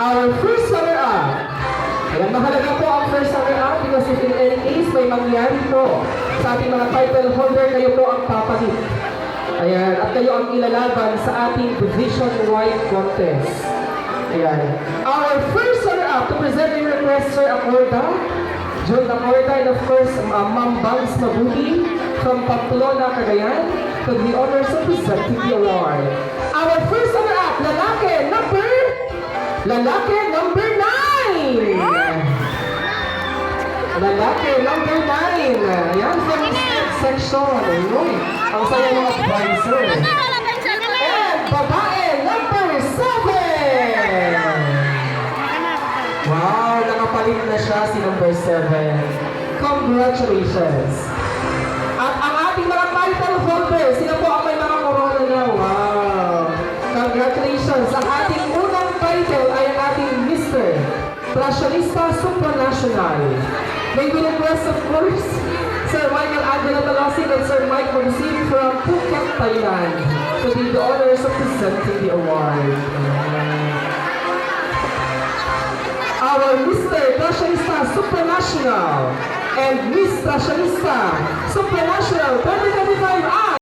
our first runner-up. Ayan, mahalaga po ang first runner-up because if in any case may mangyari po sa ating mga title holder, kayo po ang papalit. Ayan, at kayo ang ilalaban sa ating division-wide contest. Ayan. Our first runner-up to present your request, Sir Acorda, June Acorda, and of course, Ma'am Bangs Mabuti from Pamplona, Cagayan, to the honors of presenting the award. Our first runner-up, lalaki number 9! Lalaki number 9! Ayan, from section. Uy, ang saya ng advisor. And babae number 7! Wow, nakapalit na siya si number 7. Congratulations! At ang ating mga title holders, sila po ang may mga corona na. Wow! Congratulations! Ang ating unang title ay ang ating Mr. Fashionista Supranational. May we request, of course, Sir Michael Angelo Talosin and Sir Mike Magusin from Phuket, Thailand, to do the honors of presenting the award. Our Mr. Fashionista Supranational and Miss Fashionista Supranational 2025